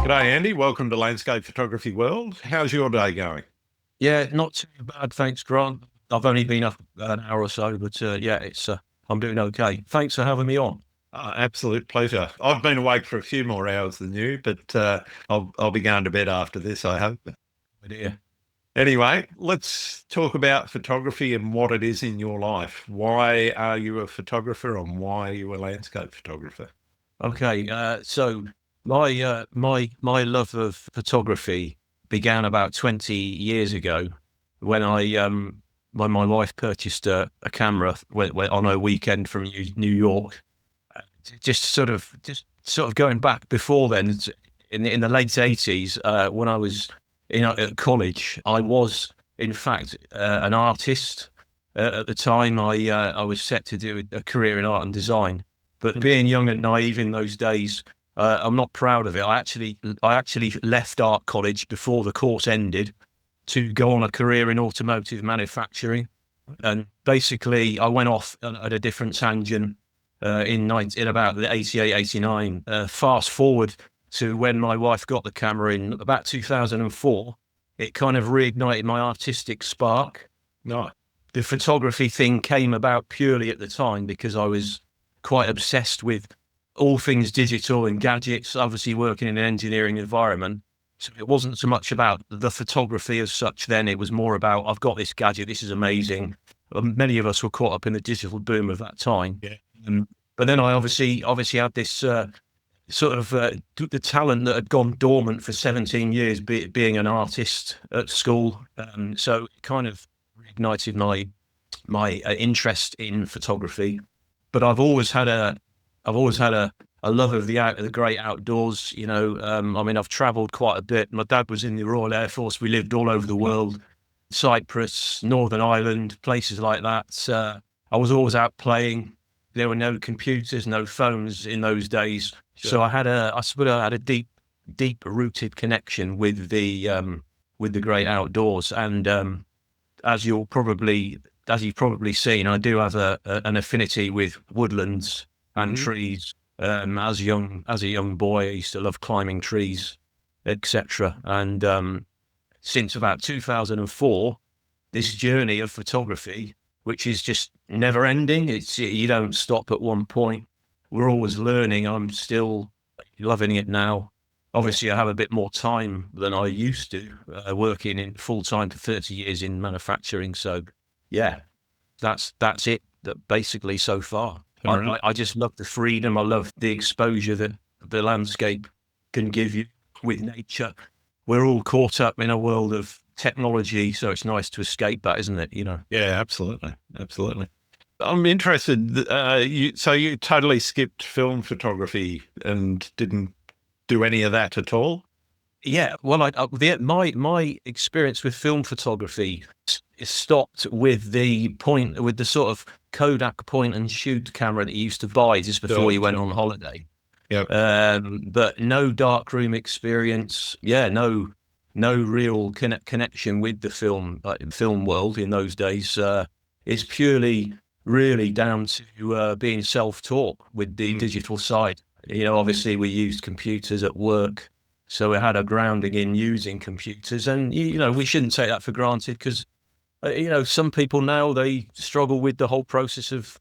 G'day, Andy. Welcome to Landscape Photography World. How's your day going? Yeah, not too bad, thanks, Grant. I've only been up an hour or so, but yeah, it's I'm doing okay. Thanks for having me on. Absolute pleasure. I've been awake for a few more hours than you, but I'll be going to bed after this, I hope. But, yeah. Anyway, let's talk about photography and what it is in your life. Why are you a photographer and why are you a landscape photographer? Okay. So my love of photography began about 20 years ago when my wife purchased a camera went on a weekend from New York. Just sort of going back before then, in the late 80s, when I was at college, I was in fact an artist. At the time, I was set to do a career in art and design, but being young and naive in those days, I'm not proud of it. I actually left art college before the course ended to go on a career in automotive manufacturing, and basically I went off at a different tangent in about the 88, 89. Fast forward to when my wife got the camera in about 2004, it kind of reignited my artistic spark. No. The photography thing came about purely at the time because I was quite obsessed with all things digital and gadgets, obviously working in an engineering environment. So it wasn't so much about the photography as such then, it was more about, I've got this gadget, this is amazing. Many of us were caught up in the digital boom of that time. Yeah. But then I obviously had this the talent that had gone dormant for 17 years, being an artist at school. So it kind of reignited my interest in photography. But I've always had a love of the great outdoors. I mean, I've travelled quite a bit. My dad was in the Royal Air Force. We lived all over the world, Cyprus, Northern Ireland, places like that. I was always out playing. There were no computers, no phones in those days. Sure. So I suppose I had a deep rooted connection with the great outdoors. And as you've probably seen, I do have an affinity with woodlands and trees. As a young boy, I used to love climbing trees, etc. And since about 2004, this journey of photography, which is just never ending. You don't stop at one point. We're always learning. I'm still loving it now. Obviously, I have a bit more time than I used to, working in full time for 30 years in manufacturing. So, yeah, that's it. That basically so far. All right. I just love the freedom. I love the exposure that the landscape can give you with nature. We're all caught up in a world of technology, so it's nice to escape that, isn't it? Yeah, absolutely. Absolutely. I'm interested. So you totally skipped film photography and didn't do any of that at all? Yeah, well, my experience with film photography is stopped with the sort of Kodak point and shoot camera that you used to buy just before Sure, you went sure. on holiday. Yep. But no darkroom experience. Yeah, no real connection with the film world in those days. It's purely really down to being self-taught with the digital side. Obviously we used computers at work, so we had a grounding in using computers, and we shouldn't take that for granted because some people now they struggle with the whole process of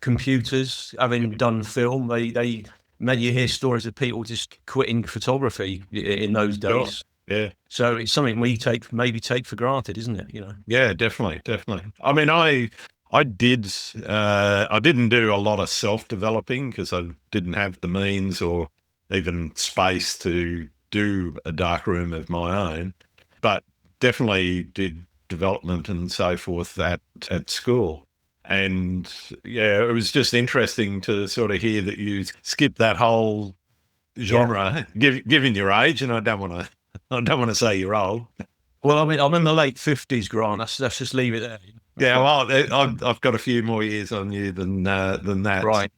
computers. Having done film, they you hear stories of people just quitting photography in those Sure. days. Yeah. So it's something we maybe take for granted, isn't it? Yeah, definitely, definitely. I mean, I did I didn't do a lot of self-developing because I didn't have the means or even space to do a darkroom of my own, but definitely did development and so forth at school. And yeah, it was just interesting to sort of hear that you skipped that whole Yeah. genre, given your age, and I don't want to say you're old. Well, I mean, I'm in the late 50s, Grant. Let's just leave it there. Yeah, well, I've got a few more years on you than that. Right.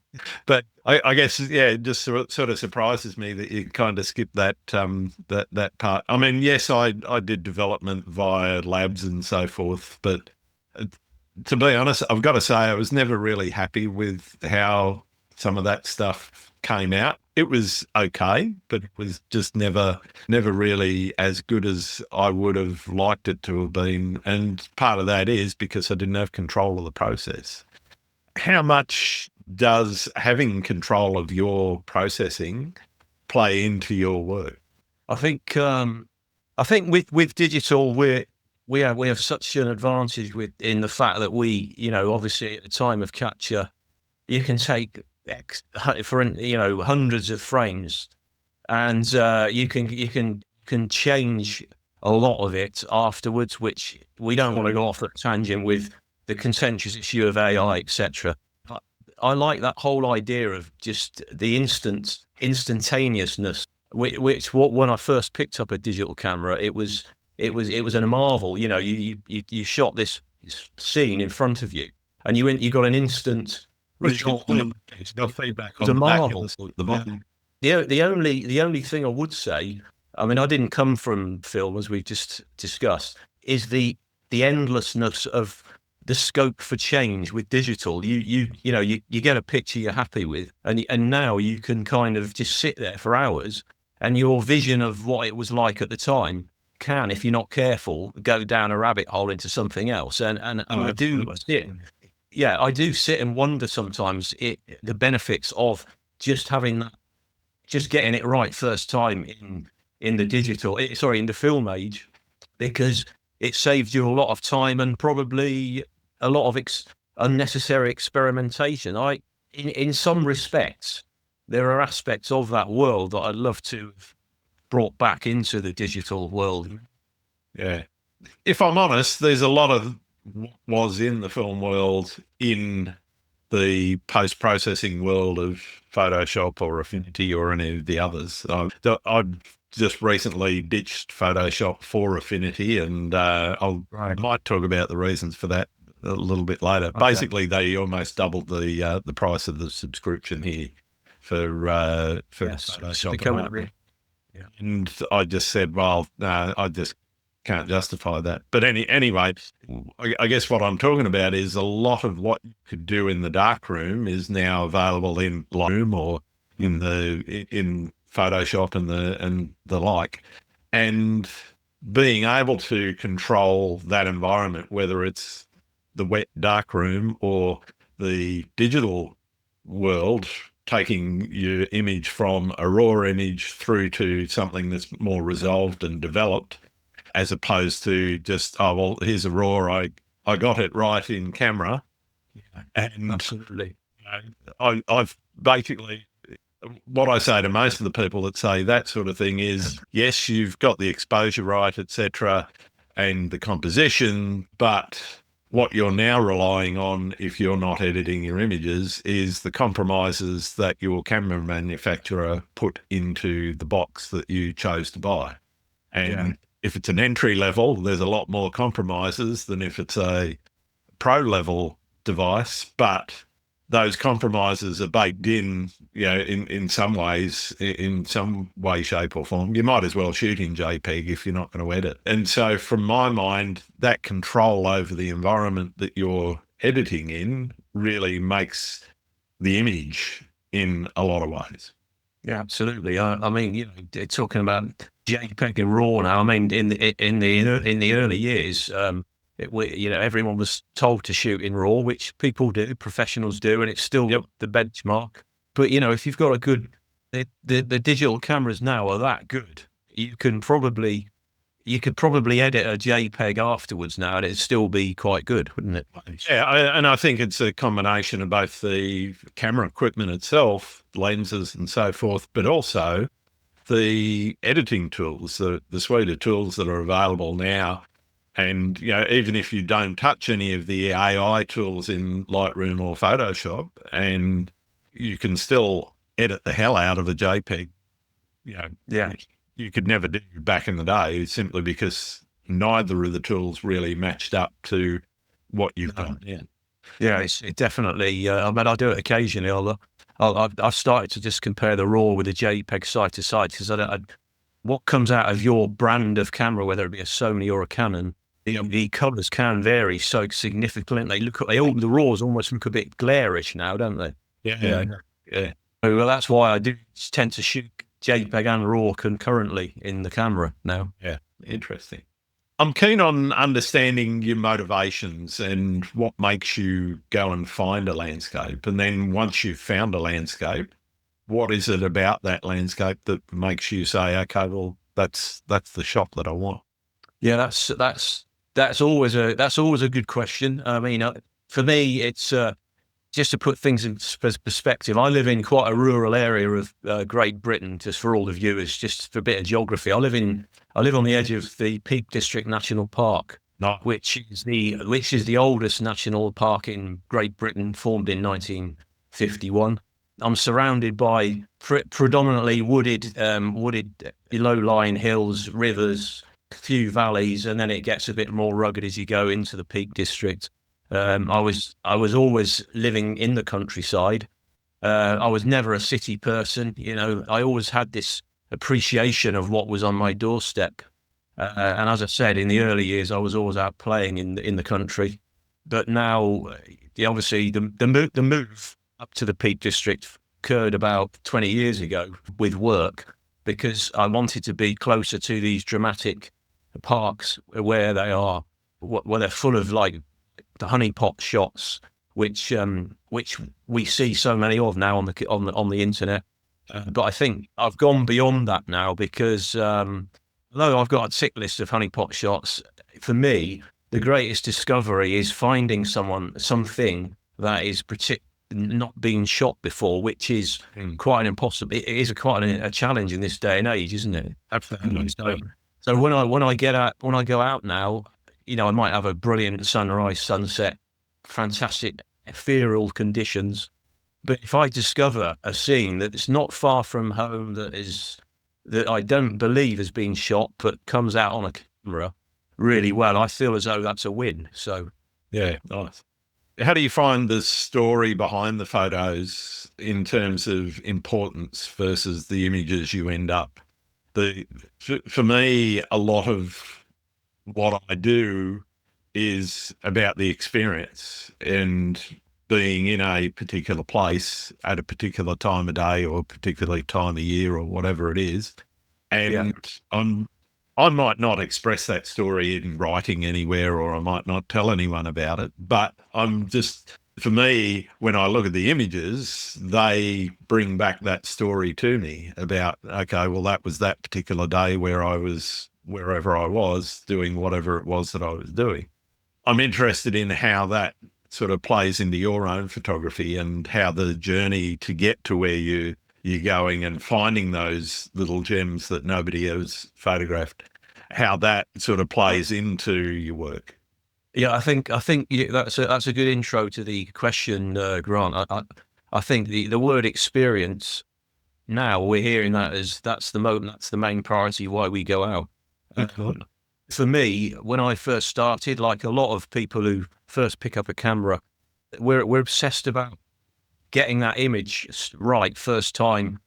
But I guess, yeah, it just sort of surprises me that you kind of skipped that part. I mean, yes, I did development via labs and so forth, but uh, to be honest, I've got to say I was never really happy with how some of that stuff came out. it was okay, but it was just never really as good as I would have liked it to have been. And part of that is because I didn't have control of the process. How much does having control of your processing play into your work? I think with digital, we have such an advantage in the fact that we, obviously at the time of capture, you can take hundreds of frames, and you can change a lot of it afterwards, which we don't want to go off that tangent with the contentious issue of AI, etc. But I like that whole idea of just the instantaneousness. Which when I first picked up a digital camera, it was a marvel. You shot this scene in front of you, and you got an instant result. It's no feedback It was on a the back marvel. of the bottom. The only thing I would say, I mean, I didn't come from film, as we've just discussed, is the endlessness of the scope for change with digital. You get a picture you're happy with, and now you can kind of just sit there for hours, and your vision of what it was like at the time can, if you're not careful, go down a rabbit hole into something else. And I do sit, yeah, I do sit and wonder sometimes the benefits of just having that, just getting it right first time in the in the film age, because it saves you a lot of time and probably a lot of unnecessary experimentation. In some respects, there are aspects of that world that I'd love to have brought back into the digital world. Yeah. If I'm honest, there's a lot of what was in the film world in the post-processing world of Photoshop or Affinity or any of the others. I've just recently ditched Photoshop for Affinity, and I might talk about the reasons for that a little bit later. Okay. Basically, they almost doubled the price of the subscription here for Photoshop. Yeah. And I just said, well, no, I just can't justify that. But anyway, I guess what I'm talking about is a lot of what you could do in the darkroom is now available in Lightroom or in Photoshop and the like. And being able to control that environment, whether it's the wet darkroom or the digital world, taking your image from a raw image through to something that's more resolved and developed, as opposed to just, oh, well, here's a raw, I got it right in camera. Yeah, and absolutely. I've basically, what I say to most of the people that say that sort of thing is, yes, you've got the exposure right, etc., and the composition, but what you're now relying on, if you're not editing your images, is the compromises that your camera manufacturer put into the box that you chose to buy. And if it's an entry level, there's a lot more compromises than if it's a pro level device, but those compromises are baked in, in some ways, in some way, shape or form. You might as well shoot in JPEG if you're not going to edit. And so from my mind, that control over the environment that you're editing in really makes the image in a lot of ways. Yeah, absolutely. I mean, talking about JPEG and RAW now. I mean, in the early years, everyone was told to shoot in RAW, which people do, professionals do, and it's still the benchmark. But if you've got the digital cameras now are that good, you could probably edit a JPEG afterwards now, and it'd still be quite good, wouldn't it? Yeah, and I think it's a combination of both the camera equipment itself, lenses and so forth, but also the editing tools, the suite of tools that are available now. And, even if you don't touch any of the AI tools in Lightroom or Photoshop, and you can still edit the hell out of a JPEG, you could never do back in the day, simply because neither of the tools really matched up to what you've done. Yeah, it definitely. I mean, I do it occasionally. I've started to just compare the RAW with the JPEG side to side, because what comes out of your brand of camera, whether it be a Sony or a Canon, the colours can vary so significantly. The RAWs almost look a bit glarish now, don't they? Yeah. Well, that's why I do tend to shoot JPEG and RAW concurrently in the camera now. Yeah, interesting. I'm keen on understanding your motivations and what makes you go and find a landscape. And then once you've found a landscape, what is it about that landscape that makes you say, okay, well, that's the shot that I want? Yeah, that's always a good question. I mean, for me, it's just to put things in perspective. I live in quite a rural area of Great Britain. Just for all the viewers, just for a bit of geography, I live on the edge of the Peak District National Park, No. which is the oldest national park in Great Britain, formed in 1951. I'm surrounded by predominantly wooded low-lying hills, rivers, a few valleys, and then it gets a bit more rugged as you go into the Peak District. I was always living in the countryside. I was never a city person. I always had this appreciation of what was on my doorstep. And as I said, in the early years, I was always out playing in the country. But now, obviously, the move up to the Peak District occurred about 20 years ago with work, because I wanted to be closer to these dramatic parks where where they're full of like the honeypot shots, which we see so many of now on the internet. But I think I've gone beyond that now, because although I've got a tick list of honeypot shots, for me the greatest discovery is finding something that is not being shot before, which is quite an impossible. It is quite a challenge in this day and age, isn't it? Absolutely. So when I go out now, I might have a brilliant sunrise, sunset, fantastic ethereal conditions. But if I discover a scene that's not far from home, that I don't believe has been shot, but comes out on a camera really well, I feel as though that's a win. So Yeah, nice. How do you find the story behind the photos in terms of importance versus the images you end up? For me, a lot of what I do is about the experience and being in a particular place at a particular time of day or a particular time of year or whatever it is. yeah, And I might not express that story in writing anywhere, or I might not tell anyone about it, but for me, when I look at the images, they bring back that story to me about, okay, well, that was that particular day where I was wherever I was doing whatever it was that I was doing. I'm interested in how that sort of plays into your own photography and how the journey to get to where you're going and finding those little gems that nobody has photographed, how that sort of plays into your work. yeah. I think that's a good intro to the question, Grant. I think the word experience, now we're hearing that as that's the main priority why we go out. Excellent. For me, when I first started, like a lot of people who first pick up a camera, we're obsessed about getting that image right first time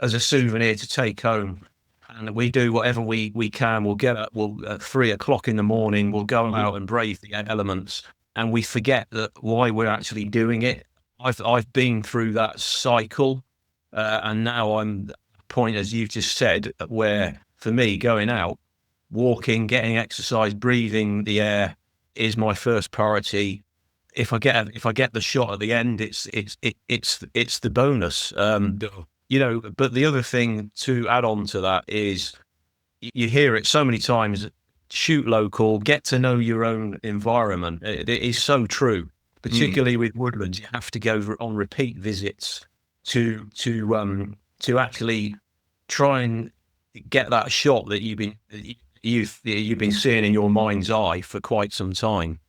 as a souvenir to take home. And we do whatever we can. We'll get up, at 3 o'clock in the morning, we'll go out and brave the elements, and we forget that why we're actually doing it. I've been through that cycle, and now I'm at the point, as you've just said, where for me, going out, walking, getting exercise, breathing the air is my first priority. If I get the shot at the end, it's the bonus. But the other thing to add on to that is you hear it so many times: shoot local, get to know your own environment. It is so true, particularly with woodlands. You have to go on repeat visits to actually try and get that shot that you've been seeing in your mind's eye for quite some time.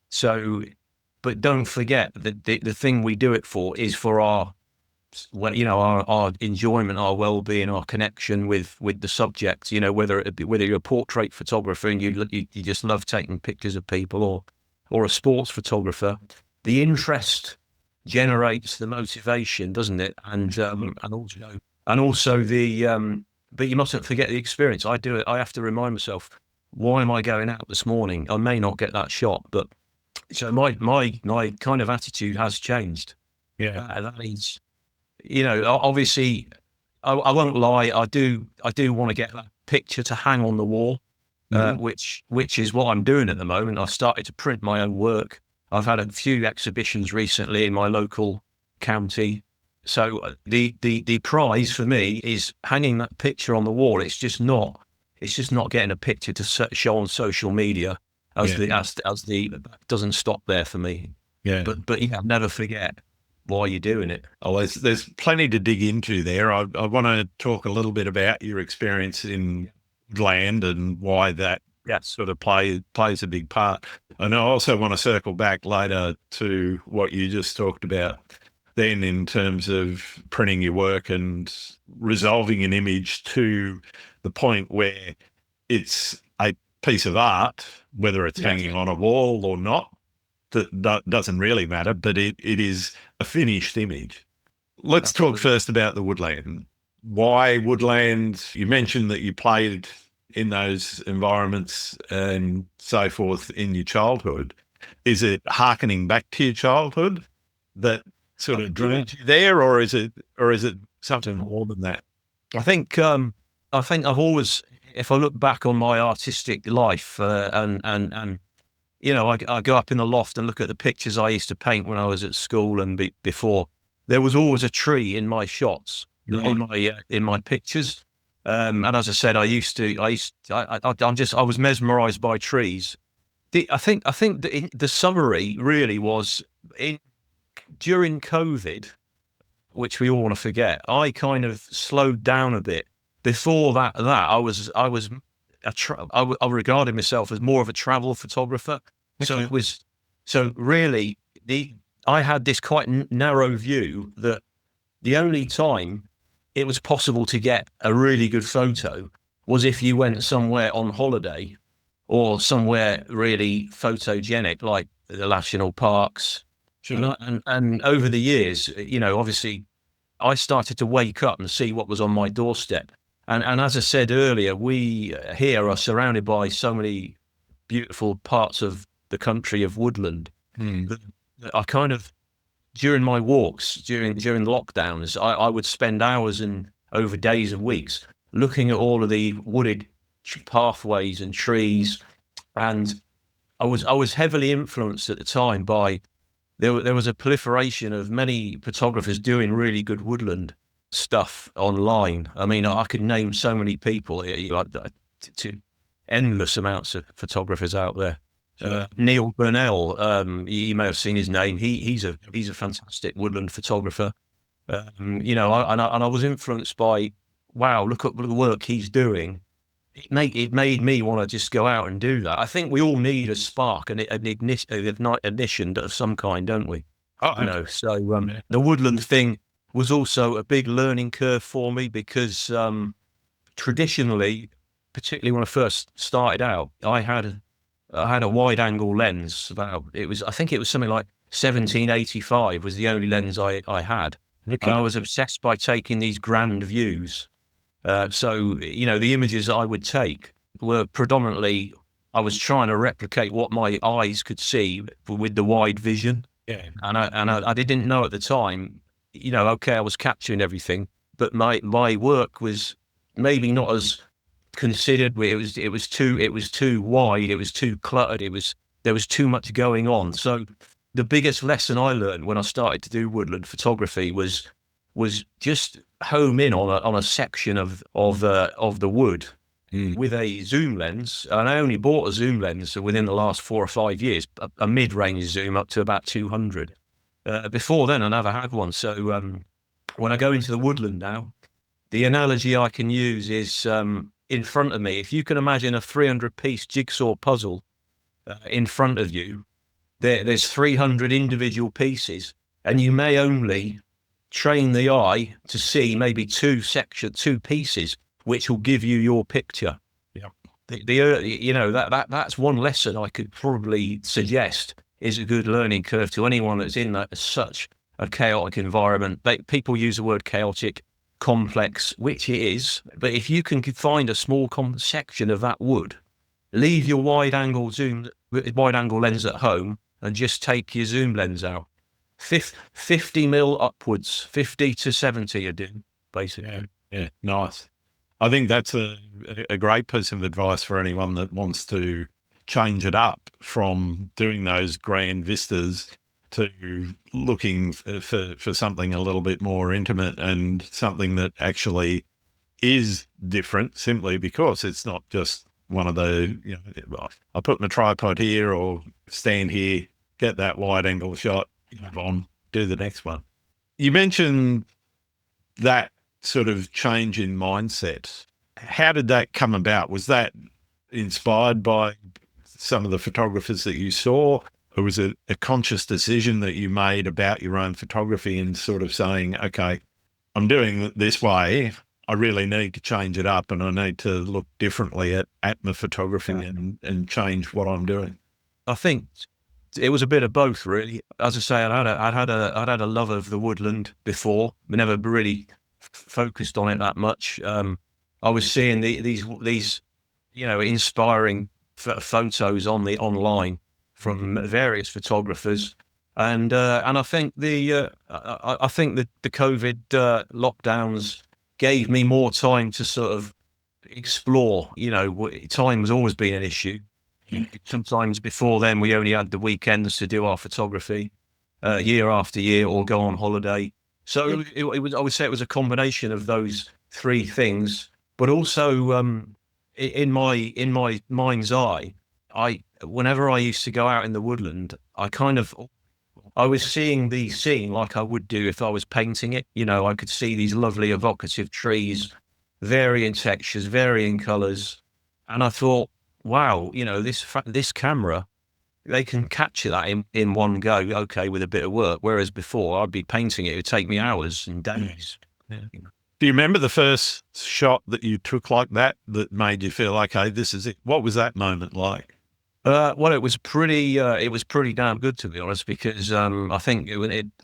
So, but don't forget that the thing we do it for is for our enjoyment, our well-being, our connection with the subject. Whether you're a portrait photographer and you just love taking pictures of people, or a sports photographer, the interest generates the motivation, doesn't it? And also but you mustn't forget the experience. I do it. I have to remind myself, why am I going out this morning? I may not get that shot, but so my kind of attitude has changed. Yeah. That is, Obviously, I won't lie. I do want to get that picture to hang on the wall, which is what I'm doing at the moment. I've started to print my own work. I've had a few exhibitions recently in my local county. So the prize for me is hanging that picture on the wall. It's just not getting a picture to show on social media. That doesn't stop there for me. Yeah. But never forget why you're doing it. Oh, there's plenty to dig into there. I want to talk a little bit about your experience in land and why that sort of plays a big part. And I also want to circle back later to what you just talked about then in terms of printing your work and resolving an image to the point where it's a piece of art, whether it's hanging on a wall or not. That doesn't really matter, but it is a finished image. Let's talk first about the woodland. Why woodland? You mentioned that you played in those environments and so forth in your childhood. Is it harkening back to your childhood that sort of drew you there, or is it something more than that? I think I've always, if I look back on my artistic life, and I go up in the loft and look at the pictures I used to paint when I was at school and before. There was always a tree in my shots, in my pictures. And as I said, I was mesmerised by trees. I think the summary really was during COVID, which we all want to forget. I kind of slowed down a bit. Before that I regarded myself as more of a travel photographer. So really I had this quite narrow view that the only time it was possible to get a really good photo was if you went somewhere on holiday or somewhere really photogenic, like the national parks. Sure. And over the years, obviously I started to wake up and see what was on my doorstep. And as I said earlier, we here are surrounded by so many beautiful parts of the country of woodland. That I kind of, during my walks, during lockdowns, I would spend hours and over days and weeks looking at all of the wooded pathways and trees. And I was heavily influenced at the time by, there was a proliferation of many photographers doing really good woodland stuff online. I mean, I could name so many people, to endless amounts of photographers out there. Neil Burnell, you may have seen his name. He's a fantastic woodland photographer. And I was influenced by, wow, look at the work he's doing. It made me want to just go out and do that. I think we all need a spark and an ignition of some kind, don't we? So the woodland thing was also a big learning curve for me because traditionally, particularly when I first started out, I had a wide angle lens. I think it was something like 1785 was the only lens I had. And I was obsessed by taking these grand views. So the images I would take were predominantly, I was trying to replicate what my eyes could see with the wide vision. Yeah. And I didn't know at the time, I was capturing everything, but my work was maybe not as considered. It was too wide, it was too cluttered, there was too much going on. So the biggest lesson I learned when I started to do woodland photography was just home in on a section of the wood with a zoom lens. And I only bought a zoom lens within the last 4 or 5 years, a mid-range zoom up to about 200. Before then, I never had one. So when I go into the woodland now, the analogy I can use is in front of me. If you can imagine a 300-piece jigsaw puzzle in front of you, there's 300 individual pieces, and you may only train the eye to see maybe two pieces, which will give you your picture. Yeah. That's one lesson I could probably suggest is a good learning curve to anyone that's in such a chaotic environment. People use the word chaotic, complex, which it is, but if you can find a small section of that wood, leave your wide angle lens at home and just take your zoom lens out. 50 mil upwards, 50 to 70 a do, basically. Yeah, yeah, nice. I think that's a great piece of advice for anyone that wants to change it up from doing those grand vistas to looking for something a little bit more intimate and something that actually is different simply because it's not just one of the, I put my tripod here or stand here, get that wide angle shot, move on, do the next one. You mentioned that sort of change in mindset. How did that come about? Was that inspired by some of the photographers that you saw, or was it a conscious decision that you made about your own photography and sort of saying, okay, I'm doing it this way, I really need to change it up and I need to look differently at my photography and change what I'm doing? I think it was a bit of both, really. As I say, I'd had a love of the woodland before, but never really focused on it that much. I was seeing these inspiring photos online from various photographers, and I think I think that the COVID lockdowns gave me more time to sort of explore. Time has always been an issue. Sometimes before then, we only had the weekends to do our photography, year after year, or go on holiday. So it was. I would say it was a combination of those three things, but also in my mind's eye, whenever I used to go out in the woodland, I was seeing the scene like I would do if I was painting it. I could see these lovely evocative trees, varying textures, varying colours, and I thought, wow, this camera, they can capture that in one go, okay, with a bit of work. Whereas before, I'd be painting it; it would take me hours and days. Yeah. Do you remember the first shot that you took like that made you feel, okay, this is it? What was that moment like? Well, it was pretty damn good, to be honest, because I think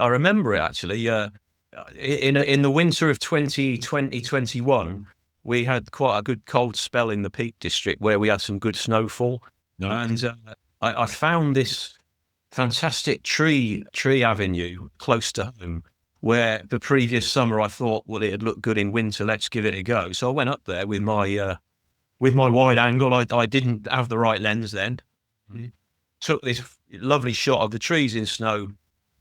I remember it actually. In the winter of 2021, we had quite a good cold spell in the Peak District where we had some good snowfall, Nice. and I found this fantastic tree avenue close to home, where the previous summer I thought, well, it'd look good in winter. Let's give it a go. So I went up there with my wide angle. I didn't have the right lens then. Took this lovely shot of the trees in snow,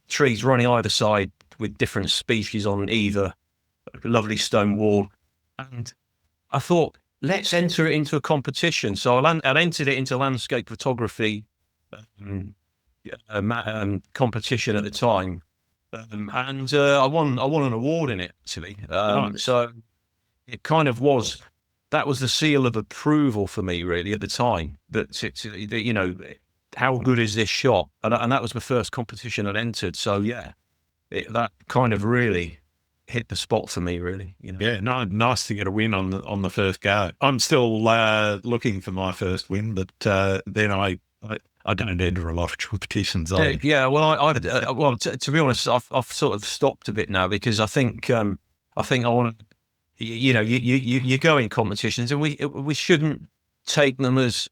trees running either side with different species on either, a lovely stone wall. And I thought, let's enter it into a competition. So I entered it into landscape photography competition at the time. And I won an award in it, actually. Nice. So it kind of was, that was the seal of approval for me, really, at the time. How good is this shot? And that was the first competition I'd entered. So yeah, that kind of really hit the spot for me, really. Yeah, no, nice to get a win on the first go. I'm still looking for my first win, but then I don't enter a lot of competitions. Yeah, well, to be honest, I've sort of stopped a bit now because I think I want to. You go in competitions, and we shouldn't take them as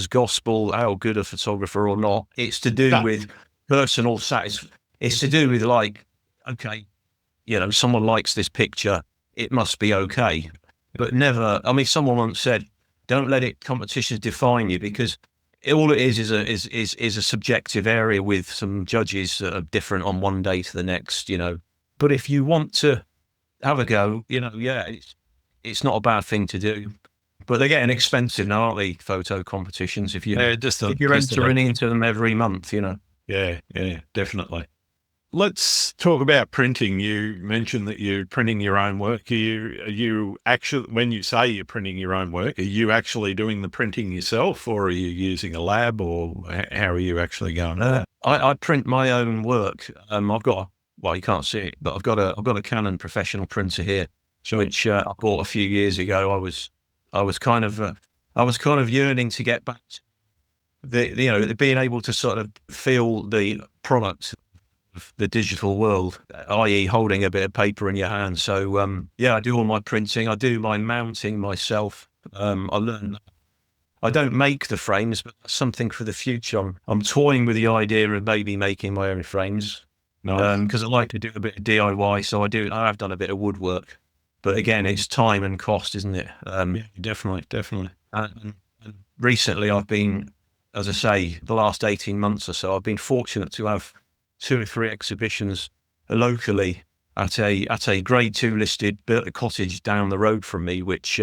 gospel, how good a photographer or not. It's to do with personal satisfaction. It's to do with, like, okay, someone likes this picture, it must be okay. But never. I mean, someone once said, "Don't let competitions define you," because all it is a subjective area with some judges that are different on one day to the next. But if you want to have a go, it's not a bad thing to do. But they're getting expensive now, aren't they? Photo competitions. If you're entering into them every month, Yeah, definitely. Let's talk about printing. You mentioned that you're printing your own work. Are you actually, when you say you're printing your own work, are you actually doing the printing yourself, or are you using a lab, or how are you actually going? I print my own work. I've got, well, you can't see it, but I've got a Canon professional printer here, which I bought a few years ago. I was kind of yearning to get back to being able to sort of feel the product of the digital world, i.e. holding a bit of paper in your hand. So I do all my printing. I do my mounting myself. I learned that. I don't make the frames, but that's something for the future. I'm toying with the idea of maybe making my own frames. Nice. because I like to do a bit of DIY. So I have done a bit of woodwork, but again, it's time and cost, isn't it? Yeah, definitely, definitely. And recently I've been, as I say, the last 18 months or so, I've been fortunate to have 2 or 3 exhibitions locally at a grade 2 listed built cottage down the road from me, which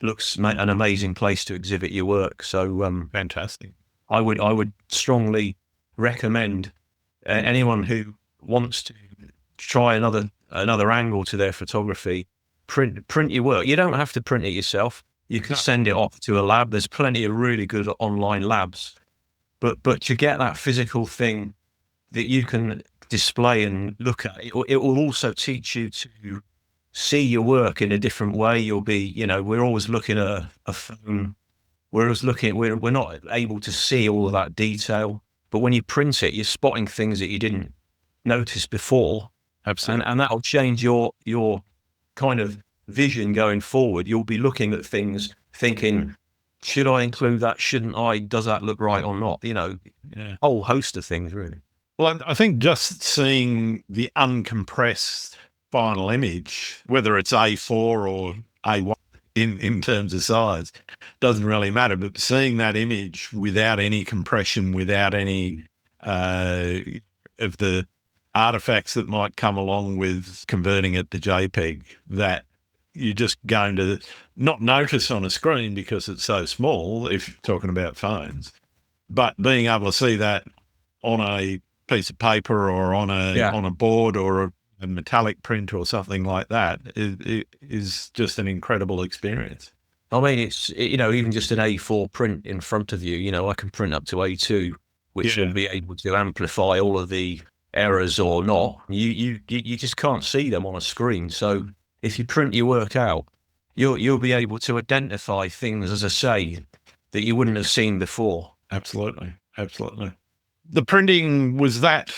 looks an amazing place to exhibit your work. So Fantastic. I would strongly recommend anyone who wants to try another angle to their photography, print your work. You don't have to print it yourself. You can send it off to a lab. There's plenty of really good online labs, but to get that physical thing that you can display and look at, it will also teach you to see your work in a different way. You'll be, we're always looking at a phone. We're not able to see all of that detail, but when you print it, you're spotting things that you didn't notice before, Absolutely. and that'll change your kind of vision going forward. You'll be looking at things thinking, should I include that? Shouldn't I? Does that look right or not? Yeah. Whole host of things really. Well, I think just seeing the uncompressed final image, whether it's A4 or A1 in terms of size, doesn't really matter. But seeing that image without any compression, without any of the artifacts that might come along with converting it to JPEG, that you're just going to not notice on a screen because it's so small, if you're talking about phones, but being able to see that on a piece of paper or on a board or a metallic print or something like that is just an incredible experience. I mean, it's even just an A4 print in front of you. I can print up to A2, which will be able to amplify all of the errors or not. You just can't see them on a screen. So if you print your work out, you'll be able to identify things, as I say, that you wouldn't have seen before. Absolutely, absolutely. The printing, was that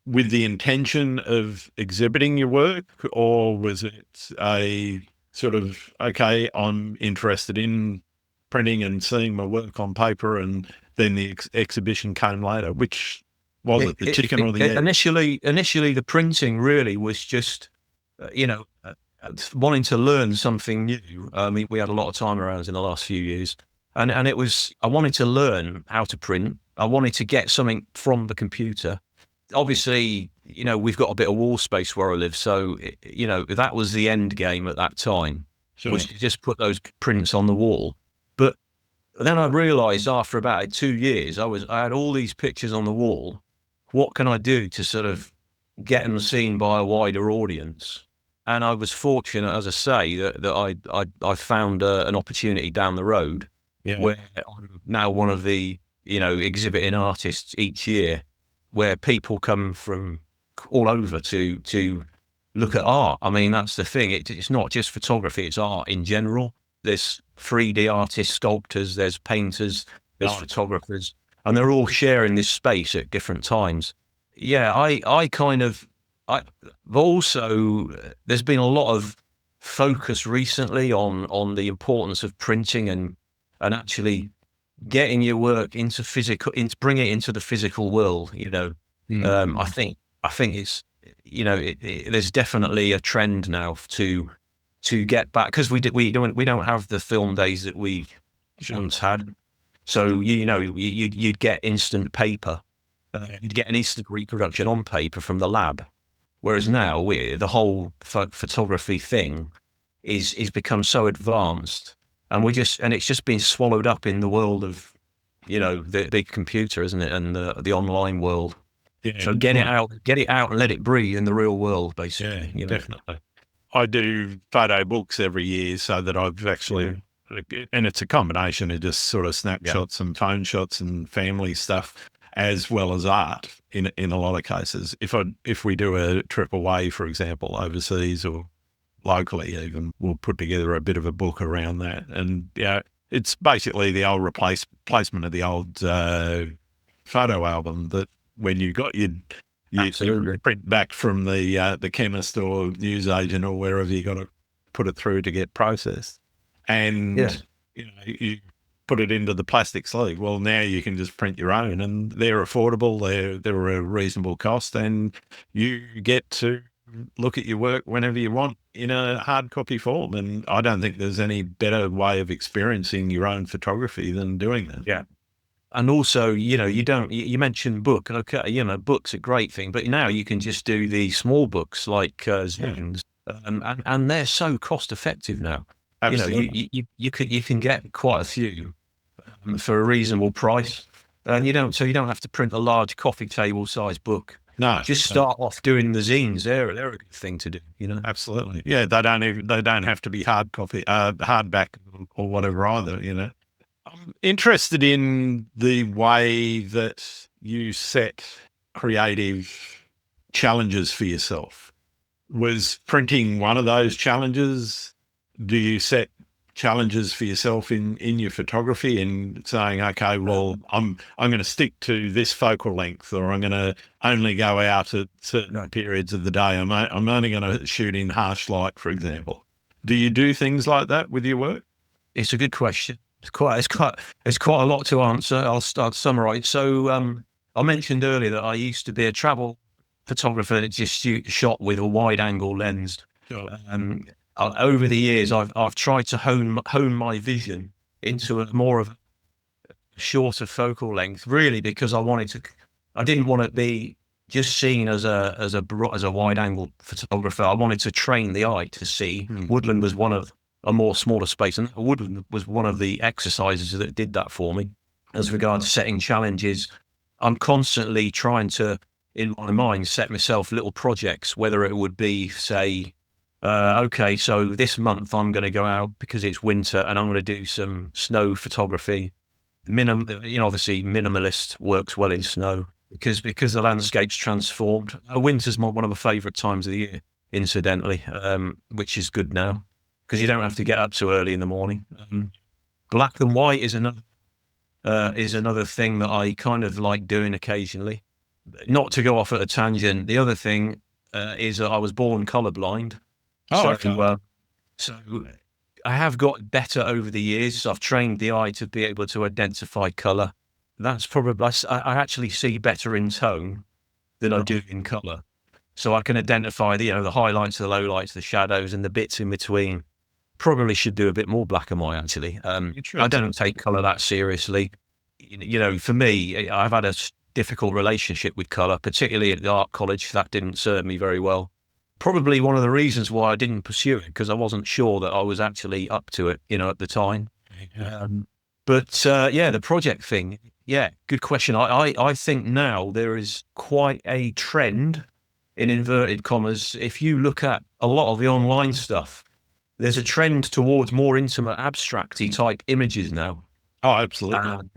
with the intention of exhibiting your work, or was it a sort of, okay, I'm interested in printing and seeing my work on paper, and then the exhibition came later? Which was it, the chicken or the egg? Initially, the printing really was just, wanting to learn something new. I mean, we had a lot of time around in the last few years, and it was, I wanted to learn how to print. I wanted to get something from the computer. Obviously, we've got a bit of wall space where I live, so that was the end game at that time. Sure. Was to just put those prints on the wall. But then I realised after about 2 years, I had all these pictures on the wall. What can I do to sort of get them seen by a wider audience? And I was fortunate, as I say, that I found an opportunity down the road where I'm now one of the exhibiting artists each year, where people come from all over to look at art. I mean, that's the thing. It's not just photography; it's art in general. There's 3D artists, sculptors, there's painters, there's photographers, and they're all sharing this space at different times. Yeah, I've also, there's been a lot of focus recently on the importance of printing and actually getting your work into bring it into the physical world. I think it's, there's definitely a trend now to get back, because we don't have the film days that we once had. So you'd get instant paper, you'd get an instant reproduction on paper from the lab, whereas now the whole photography thing is become so advanced, and it's just been swallowed up in the world of the big computer, isn't it, and the online world. Yeah. So get it out and let it breathe in the real world, basically. Yeah, definitely. I do photo books every year, so that I've actually, and it's a combination of just sort of snapshots and phone shots and family stuff, as well as art in a lot of cases. If we do a trip away, for example, overseas or locally even, we'll put together a bit of a book around that. And it's basically the old replacement of the old photo album, that when you got your print back from the chemist or newsagent or wherever, you got to put it through to get processed. And put it into the plastic sleeve. Well, now you can just print your own, and they're affordable. They're a reasonable cost, and you get to look at your work whenever you want in a hard copy form. And I don't think there's any better way of experiencing your own photography than doing that. Yeah. And also, you mentioned book. Okay, book's a great thing, but now you can just do the small books like Zines, and they're so cost effective now. Absolutely. You can get quite a few for a reasonable price, and you don't have to print a large coffee table size book. No, Just start off doing the zines. They're a good thing to do. Absolutely. Yeah, they don't have to be hard copy, hardback or whatever either. I'm interested in the way that you set creative challenges for yourself. Was printing one of those challenges? Do you set challenges for yourself in your photography and saying, okay, well, I'm going to stick to this focal length, or I'm going to only go out at certain periods of the day. I'm only going to shoot in harsh light, for example. Do you do things like that with your work? It's a good question. It's quite a lot to answer. I'll start to summarize. So I mentioned earlier that I used to be a travel photographer that just shot with a wide angle lens. Sure. Over the years, I've tried to hone my vision into a more of a shorter focal length, really, because I didn't want to be just seen as a wide angle photographer. I wanted to train the eye to see. Woodland was one of a more smaller space, and woodland was one of the exercises that did that for me. As regards setting challenges, I'm constantly trying to, in my mind, set myself little projects, whether it would be, say, okay, so this month I'm going to go out because it's winter and I'm going to do some snow photography. Obviously minimalist works well in snow because the landscape's transformed. Winter's one of my favourite times of the year, incidentally, which is good now because you don't have to get up so early in the morning. Black and white is another thing that I kind of like doing occasionally. Not to go off at a tangent, the other thing is that I was born colorblind. So I have got better over the years. I've trained the eye to be able to identify color. That's probably, I actually see better in tone than I do in color. So I can identify the highlights, the lowlights, the shadows, and the bits in between. Probably should do a bit more black and white, actually. I don't take color that seriously. For me, I've had a difficult relationship with color, particularly at the art college. That didn't serve me very well. Probably one of the reasons why I didn't pursue it, because I wasn't sure that I was actually up to it, at the time. The project thing, good question. I think now there is quite a trend, in inverted commas. If you look at a lot of the online stuff, there's a trend towards more intimate, abstract-y type images now. Oh, absolutely.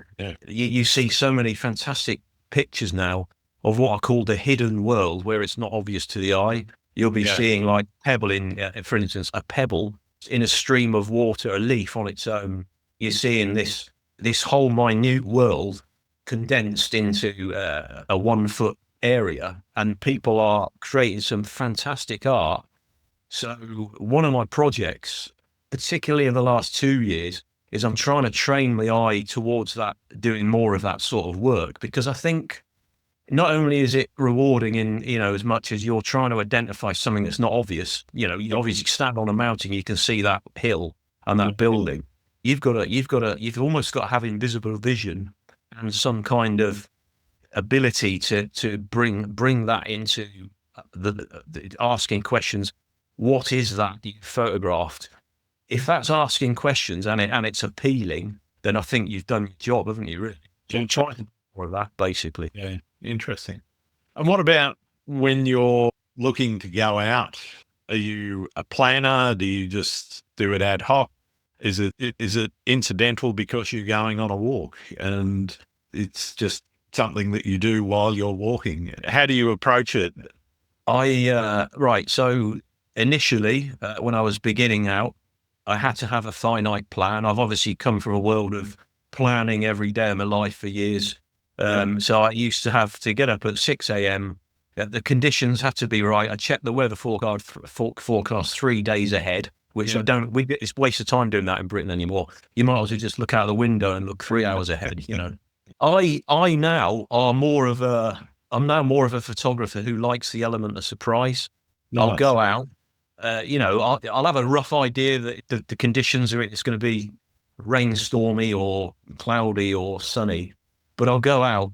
You see so many fantastic pictures now of what are called the hidden world, where it's not obvious to the eye. You'll be seeing like pebble for instance, a pebble in a stream of water, a leaf on its own. You're seeing this whole minute world condensed into a 1 foot area, and people are creating some fantastic art. So one of my projects, particularly in the last 2 years, is I'm trying to train my eye towards that, doing more of that sort of work, because I think not only is it rewarding in, as much as you're trying to identify something that's not obvious, you obviously stand on a mountain, you can see that hill and that building. You've almost got to have invisible vision and some kind of ability to bring that into the asking questions. What is that you photographed? If that's asking questions and it's appealing, then I think you've done your job, haven't you, really? So I'm trying to do more of that, basically. Yeah, interesting. And what about when you're looking to go out? Are you a planner? Do you just do it ad hoc? Is it incidental because you're going on a walk and it's just something that you do while you're walking? How do you approach it? So initially, when I was beginning out, I had to have a finite plan. I've obviously come from a world of planning every day of my life for years. So I used to have to get up at 6 a.m. The conditions had to be right. I checked the weather forecast 3 days ahead, which I don't. It's a waste of time doing that in Britain anymore. You might as well just look out the window and look 3 hours ahead. I now are more of a. I'm now more of a photographer who likes the element of surprise. I'll Nice. go out. I'll have a rough idea that the conditions are it's going to be rainstormy or cloudy or sunny, but I'll go out.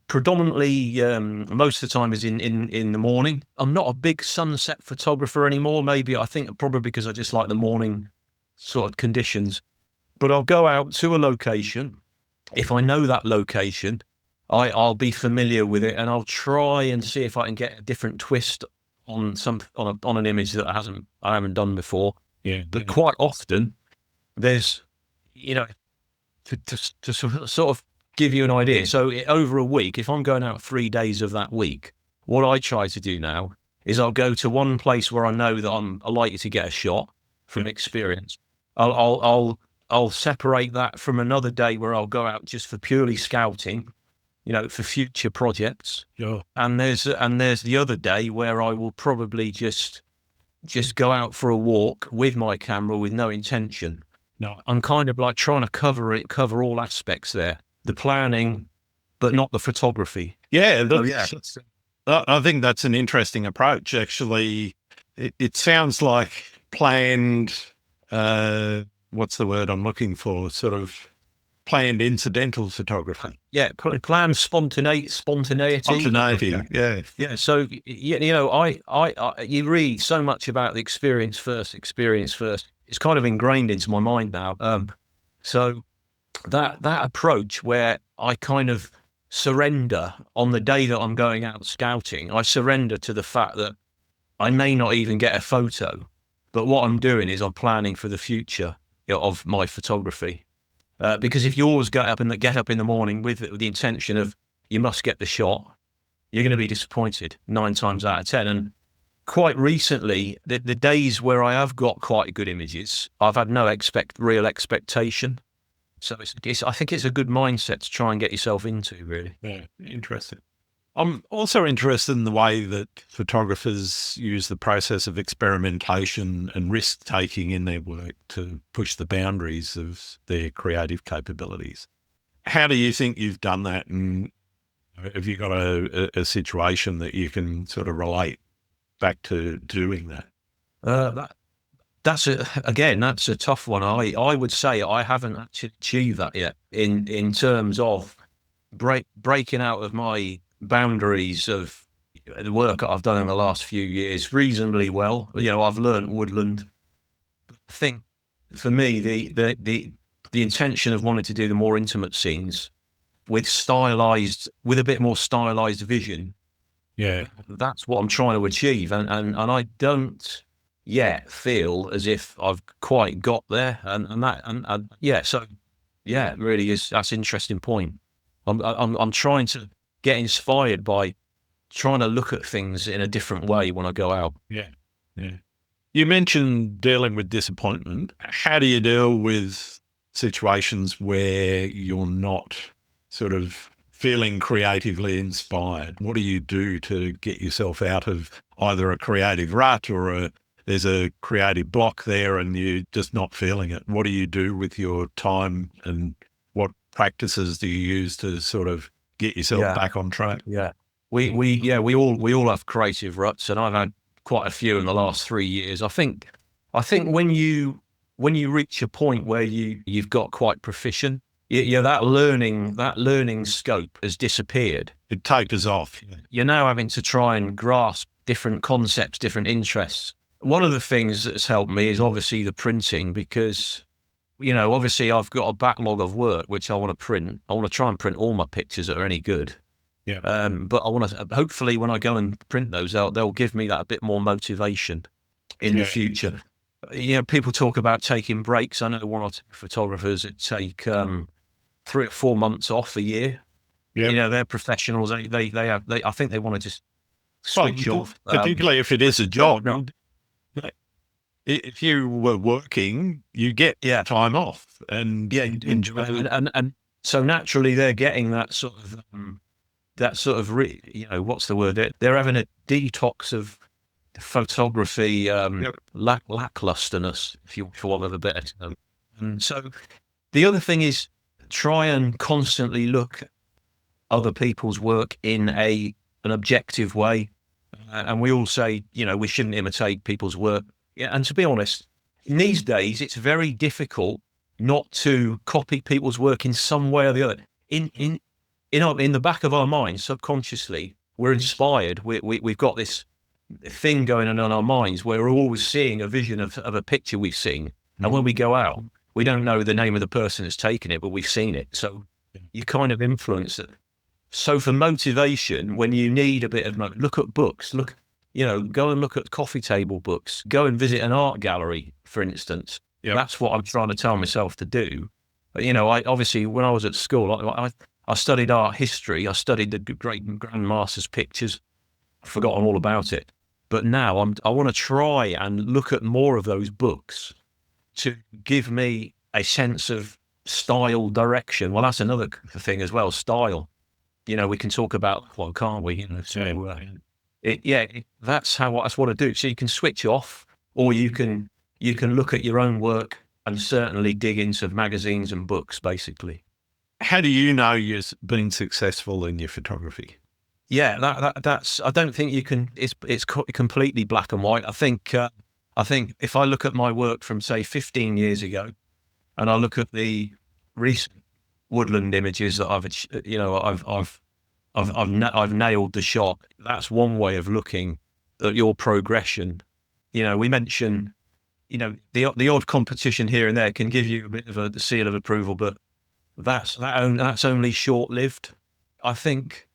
Predominantly, most of the time is in the morning. I'm not a big sunset photographer anymore. Maybe I think probably because I just like the morning sort of conditions. But I'll go out to a location. If I know that location, I'll be familiar with it, and I'll try and see if I can get a different twist on an image that I haven't done before. Yeah. But quite often, there's to sort of give you an idea. So over a week, if I'm going out 3 days of that week, what I try to do now is I'll go to one place where I know that I'm likely to get a shot from experience. I'll separate that from another day where I'll go out just for purely scouting, for future projects. Sure. And there's the other day where I will probably just go out for a walk with my camera with no intention. No. I'm kind of like trying to cover all aspects there. The planning, but not the photography. Yeah. I think that's an interesting approach. Actually, it sounds like planned. What's the word I'm looking for? Sort of planned incidental photography. Yeah, planned spontaneity. Spontaneity. Yeah. Yeah. So I you read so much about the experience first. It's kind of ingrained into my mind now. So that approach where I kind of surrender on the day that I'm going out scouting, I surrender to the fact that I may not even get a photo, but what I'm doing is I'm planning for the future of my photography. Because if you always get up in the morning with the intention of you must get the shot, you're going to be disappointed 9 times out of 10. And quite recently, the days where I have got quite good images, I've had no real expectation. So I think it's a good mindset to try and get yourself into, really. Yeah, interesting. I'm also interested in the way that photographers use the process of experimentation and risk-taking in their work to push the boundaries of their creative capabilities. How do you think you've done that? And have you got a situation that you can sort of relate back to doing that? That's a tough one. I would say I haven't actually achieved that yet in terms of breaking out of my boundaries of the work that I've done in the last few years reasonably well. I've learned woodland. I think for me, the intention of wanting to do the more intimate scenes with a bit more stylized vision. Yeah, that's what I'm trying to achieve, and I don't yet feel as if I've quite got there, so it really is. That's an interesting point. I'm trying to get inspired by trying to look at things in a different way when I go out. Yeah. You mentioned dealing with disappointment. How do you deal with situations where you're not sort of feeling creatively inspired? What do you do to get yourself out of either a creative rut or there's a creative block there and you're just not feeling it? What do you do with your time, and what practices do you use to sort of get yourself back on track? Yeah. We all have creative ruts, and I've had quite a few in the last 3 years. I think when you reach a point where you've got quite proficient, that learning scope has disappeared. It tapers off. You're now having to try and grasp different concepts, different interests. One of the things that's helped me is obviously the printing, because obviously I've got a backlog of work which I want to print. I want to try and print all my pictures that are any good. Yeah. But I want to, hopefully when I go and print those, they'll give me that a bit more motivation in the future. People talk about taking breaks. I know one or two photographers that take 3 or 4 months off a year. Yeah. They're professionals. I think they want to just switch off. Particularly if it is a job. If you were working, you get time off and enjoy it. And so naturally they're getting that sort of what's the word? They're having a detox of photography Yep. lacklusterness, if you for want of a better term. And so the other thing is try and constantly look at other people's work in an objective way. And we all say, we shouldn't imitate people's work. Yeah, and to be honest, in these days, it's very difficult not to copy people's work in some way or the other. In the back of our minds, subconsciously, we're inspired. We've got this thing going on in our minds where we're always seeing a vision of a picture we've seen. And when we go out, we don't know the name of the person that's taken it, but we've seen it. So you kind of influence it. So for motivation, when you need a bit of look at books, go and look at coffee table books, go and visit an art gallery, for instance. Yep. That's what I'm trying to tell myself to do. But, I obviously, when I was at school, I studied art history. I studied the great grandmasters' pictures. I've forgotten all about it. But now I want to try and look at more of those books to give me a sense of style, direction. Well, that's another thing as well, style. We can talk about, well, can't we? That's how I want to do. So you can switch off, or you can look at your own work and certainly dig into magazines and books, basically. How do you know you've been successful in your photography? Yeah, that's. I don't think you can. It's completely black and white. I think if I look at my work from say 15 years ago, and I look at the recent woodland images that I've nailed the shot. That's one way of looking at your progression. We mentioned, the odd competition here and there can give you a bit of a seal of approval, but that's only short-lived. I think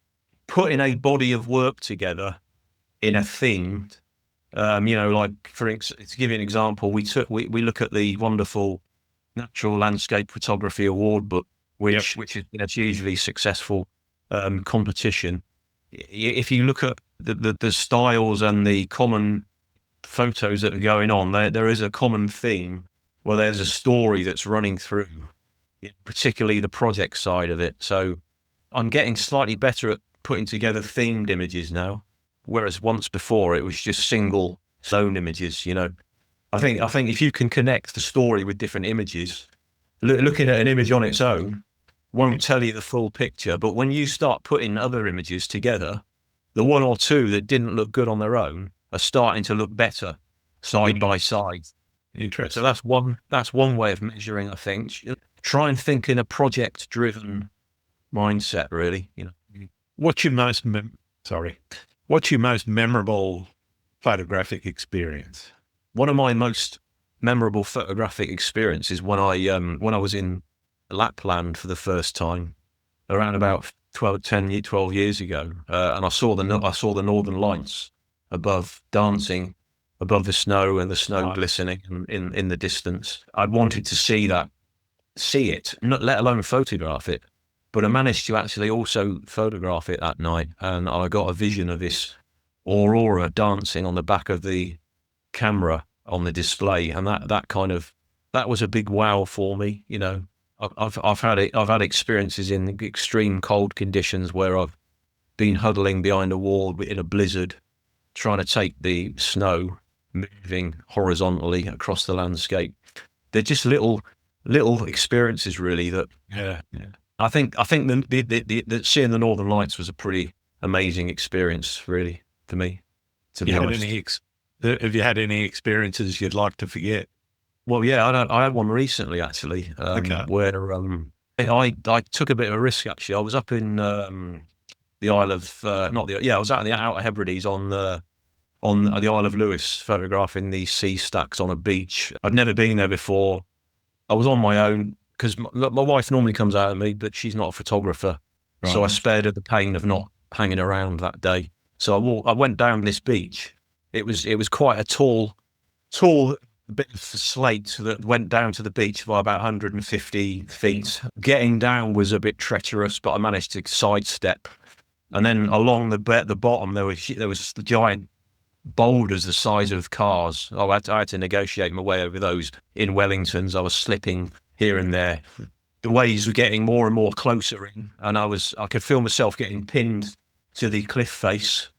putting a body of work together in a theme, like to give you an example, we look at the wonderful Natural Landscape Photography Award book, which is a hugely successful competition. If you look at the styles and the common photos that are going on, there is a common theme where there's a story that's running through, particularly the project side of it. So I'm getting slightly better at putting together themed images now, whereas once before it was just single zone images. I think if you can connect the story with different images, looking at an image on its own won't tell you the full picture. But when you start putting other images together, the one or two that didn't look good on their own are starting to look better side by side. Interesting. So that's one way of measuring, I think. Try and think in a project-driven mindset, really. What's your most memorable photographic experience? One of my most memorable photographic experiences when I was in Lapland for the first time, around about 12 years ago, and I saw the northern lights above, dancing above the snow, and the snow glistening in the distance. I wanted to see it, not let alone photograph it, but I managed to actually also photograph it that night, and I got a vision of this aurora dancing on the back of the camera on the display, and that was a big wow for me. I've had experiences in extreme cold conditions where I've been huddling behind a wall in a blizzard, trying to take the snow moving horizontally across the landscape. They're just little experiences, really. That I think the seeing the Northern Lights was a pretty amazing experience, really, for me. To be honest, have you had any experiences you'd like to forget? Well, yeah, I had one recently, actually, where I took a bit of a risk. Actually, I was up in the Isle of I was out in the Outer Hebrides on the Isle of Lewis, photographing these sea stacks on a beach. I'd never been there before. I was on my own because my wife normally comes out with me, but she's not a photographer, so I spared her the pain of not hanging around that day. So I went down this beach. It was quite a tall bit of slate that went down to the beach by about 150 feet. Getting down was a bit treacherous, but I managed to sidestep. And then along the bottom, there was the giant boulders the size of cars. I had to negotiate my way over those in Wellingtons. I was slipping here and there. The waves were getting more and more closer in, and I could feel myself getting pinned to the cliff face.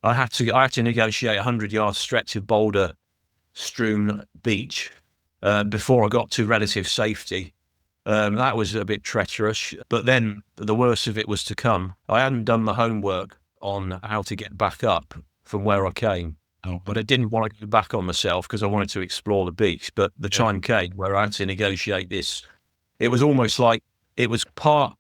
I had to negotiate a 100-yard stretch of boulder strewn beach before I got to relative safety. That was a bit treacherous, but then the worst of it was to come. I hadn't done my homework on how to get back up from where I came, but I didn't want to go back on myself because I wanted to explore the beach. But the time came where I had to negotiate this. It was almost like it was part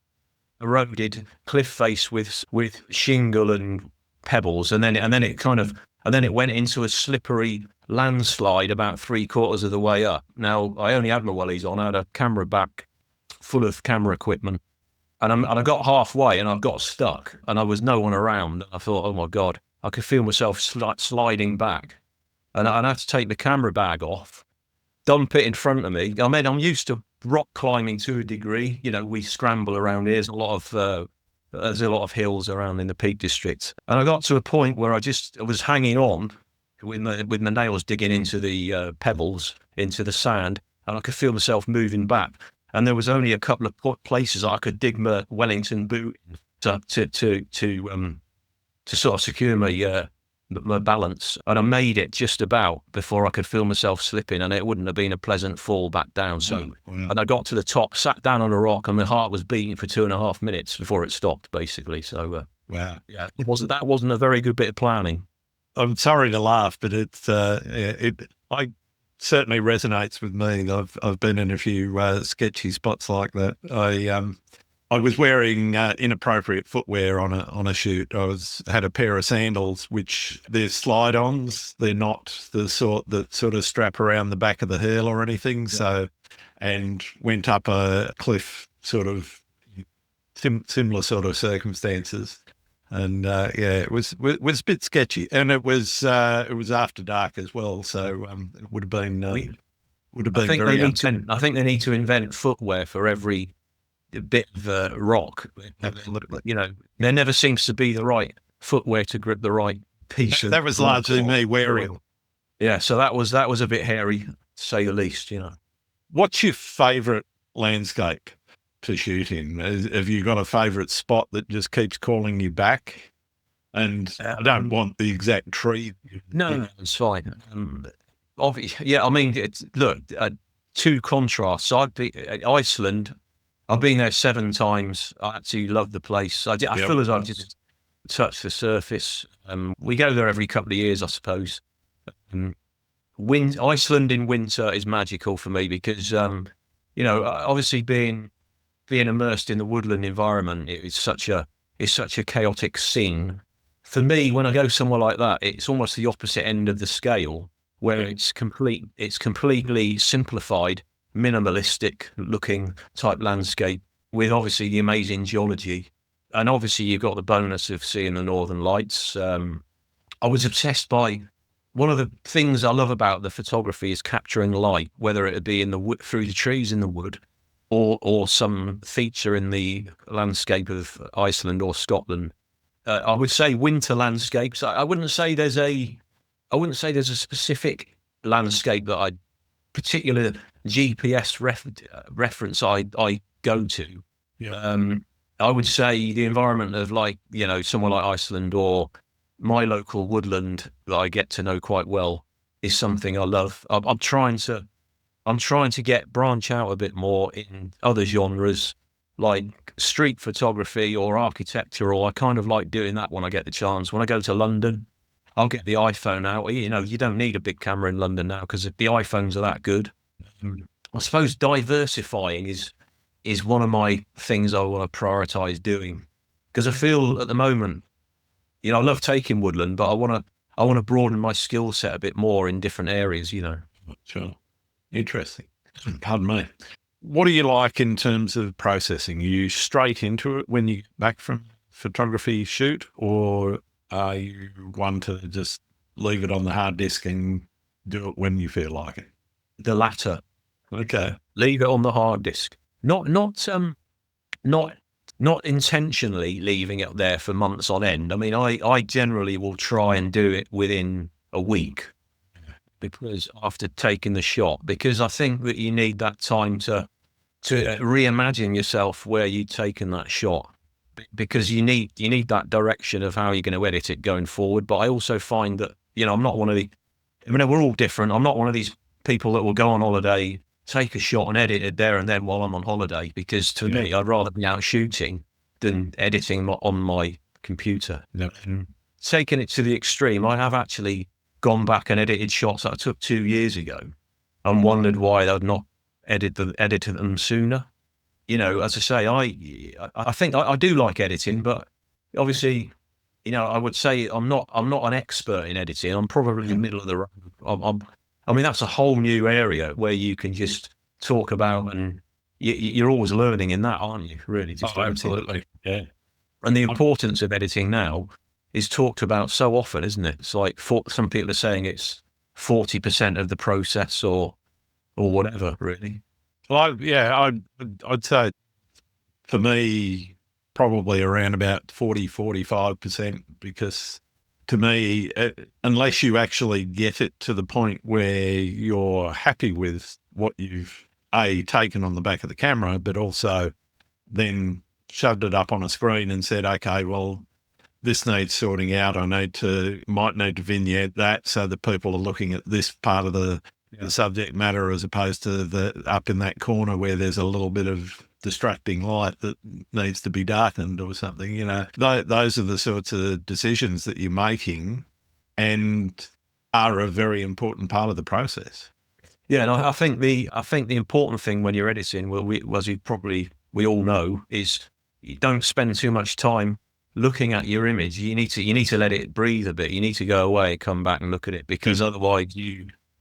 eroded cliff face with shingle and pebbles, and then it went into a slippery landslide about 3/4 of the way up. Now I only had my wellies on. I had a camera back full of camera equipment, and I got halfway and I got stuck, and I was no one around. I thought, oh my god, I could feel myself sliding back, and I had to take the camera bag off, dump it in front of me. I mean, I'm used to rock climbing to a degree. You know, we scramble around here. There's a lot of hills around in the Peak District, and I got to a point where I was hanging on with my nails digging into the pebbles, into the sand, and I could feel myself moving back. And there was only a couple of places I could dig my Wellington boot in to sort of secure my balance, and I made it just about before I could feel myself slipping, and it wouldn't have been a pleasant fall back down. So, and I got to the top, sat down on a rock, and my heart was beating for 2.5 minutes before it stopped, basically. So, Wow. yeah, that wasn't a very good bit of planning. I'm sorry to laugh, but I certainly resonates with me. I've been in a few sketchy spots like that. I was wearing inappropriate footwear on a shoot. I had a pair of sandals, which they're slide-ons. They're not the sort that sort of strap around the back of the heel or anything. Yeah. So, and went up a cliff, sort of similar sort of circumstances. And it was a bit sketchy, and it was after dark as well, so it would have been very. I think they need to invent footwear for every bit of rock. Absolutely. You know, there never seems to be the right footwear to grip the right piece. That was largely me wearing. Yeah, so that was a bit hairy, to say the least. You know, what's your favourite landscape to shoot in? Have you got a favourite spot that just keeps calling you back? And I don't want the exact tree. No, it's fine. Obviously, yeah. I mean, two contrasts. Iceland. I've been there 7 times. I absolutely love the place. I feel as I've just touched the surface. We go there every couple of years, I suppose. Iceland in winter is magical for me because, obviously being immersed in the woodland environment, it's such a chaotic scene. For me, when I go somewhere like that, it's almost the opposite end of the scale, where it's completely simplified, minimalistic looking type landscape with obviously the amazing geology, and obviously you've got the bonus of seeing the northern lights. I was obsessed by one of the things I love about the photography is capturing light, whether it be in the wood, through the trees in the wood, or some feature in the landscape of Iceland or Scotland. I would say winter landscapes. I wouldn't say there's a specific landscape that I particular GPS reference I go to. Yeah. I would say the environment of somewhere like Iceland or my local woodland that I get to know quite well is something I love. I'm trying to branch out a bit more in other genres like street photography or architectural. I kind of like doing that when I get the chance. When I go to London, I'll get the iPhone out. You know, you don't need a big camera in London now because the iPhones are that good. I suppose diversifying is one of my things I want to prioritize doing, because I feel at the moment, I love taking woodland, but I want to broaden my skill set a bit more in different areas. Sure. Interesting. Pardon me. What do you like in terms of processing? Are you straight into it when you get back from photography shoot, or are you one to just leave it on the hard disk and do it when you feel like it? The latter. Okay. Leave it on the hard disk. Not intentionally leaving it there for months on end. I mean, I generally will try and do it within a week, because after taking the shot, because I think that you need that time to reimagine yourself where you'd taken that shot. because you need that direction of how you're going to edit it going forward. But I also find that, I'm not one of the, I mean, we're all different. I'm not one of these people that will go on holiday, take a shot and edit it there and then while I'm on holiday, because to me, I'd rather be out shooting than editing on my computer. No. Taking it to the extreme, I have actually gone back and edited shots that I took 2 years ago and wondered why I'd not edited them sooner. As I say, I think I do like editing, but obviously, I would say I'm not an expert in editing. I'm probably in the middle of the road. I mean, that's a whole new area where you can just talk about, and you're always learning in that, aren't you? Really, just absolutely, yeah. And the importance of editing now is talked about so often, isn't it? It's like some people are saying it's 40% of the process, or whatever, really. Well, I'd say for me, probably around about 45%, because to me, unless you actually get it to the point where you're happy with what you've taken on the back of the camera, but also then shoved it up on a screen and said, okay, well, this needs sorting out. I might need to vignette that so that people are looking at this part of the subject matter, as opposed to the up in that corner where there's a little bit of distracting light that needs to be darkened or something. Those are the sorts of decisions that you're making and are a very important part of the process. Yeah, and I think the important thing when you're editing, we all know, is you don't spend too much time looking at your image. You need to let it breathe a bit. You need to go away, come back and look at it, because otherwise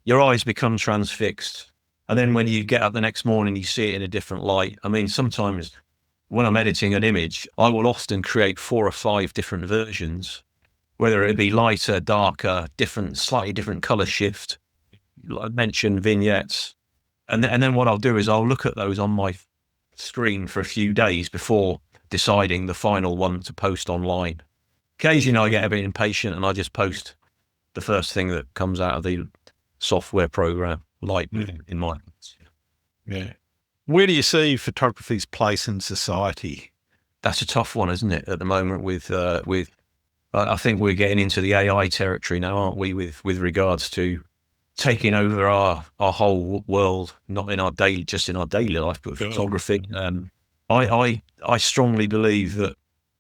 your eyes become transfixed. And then when you get up the next morning, you see it in a different light. I mean, sometimes when I'm editing an image, I will often create 4 or 5 different versions, whether it be lighter, darker, slightly different color shift. I mentioned vignettes. And then what I'll do is I'll look at those on my screen for a few days before deciding the final one to post online. Occasionally I get a bit impatient and I just post the first thing that comes out of the software program, in my case. Yeah. Where do you see photography's place in society? That's a tough one, isn't it? At the moment, with I think we're getting into the AI territory now, aren't we? With regards to taking over our whole world, not in our daily life, but photography. I strongly believe that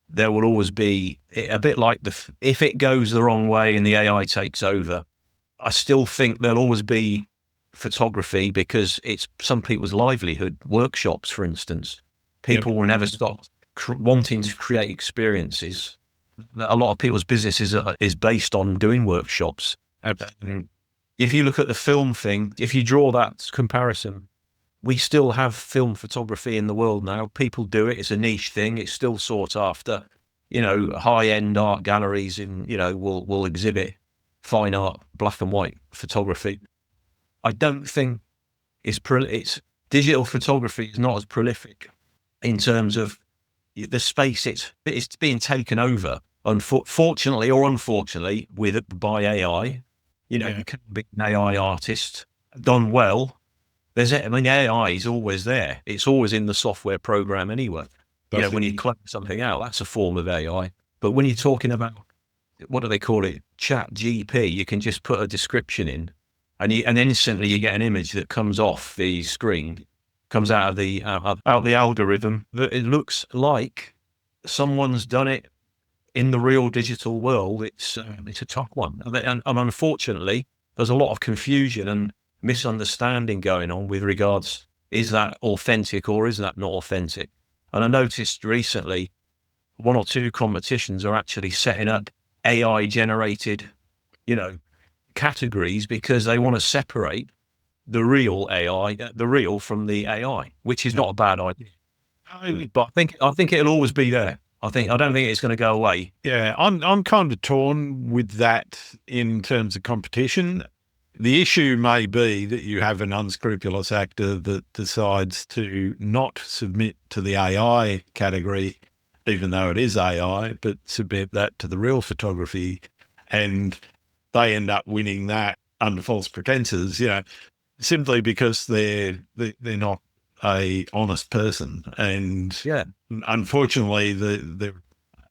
there will always be a bit like if it goes the wrong way and the AI takes over, I still think there'll always be photography, because it's some people's livelihood. Workshops, for instance, people will never stop wanting to create experiences. A lot of people's business is based on doing workshops. If you look at the film thing, if you draw that comparison, we still have film photography in the world now. People do it. It's a niche thing. It's still sought after. High-end art galleries will exhibit fine art, black and white photography. I don't think it's digital photography is not as prolific in terms of the space it's being taken over, fortunately or unfortunately, by AI. You can be an AI artist done well. AI is always there. It's always in the software program anyway. When you clone something out, that's a form of AI. But when you're talking about, what do they call it? Chat GP, you can just put a description in, and instantly you get an image that comes off the screen, comes out of the algorithm, that it looks like someone's done it in the real digital world. It's a tough one, and unfortunately, there's a lot of confusion and misunderstanding going on with regards, is that authentic or is that not authentic? And I noticed recently 1 or 2 competitions are actually setting up AI generated, categories, because they want to separate the real from the AI, which is not a bad idea. But I think it'll always be there. I don't think it's going to go away. Yeah, I'm kind of torn with that in terms of competition. The issue may be that you have an unscrupulous actor that decides to not submit to the AI category, even though it is AI, but submit that to the real photography, and they end up winning that under false pretenses, simply because they're not a honest person, and Yeah. unfortunately, there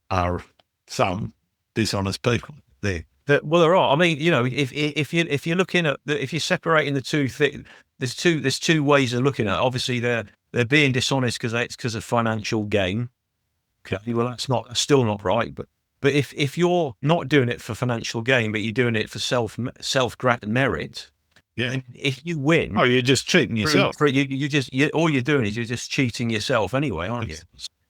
are some dishonest people there. Well, there are. I mean, if you're looking at if you're separating the two things, there's two ways of looking at it. Obviously, they're being dishonest it's because of financial gain. Okay, well, that's still not right. But if you're not doing it for financial gain, but you're doing it for self merit, Yeah. and if you win, Oh, you're just cheating yourself. all you're doing is you're just cheating yourself anyway, aren't you?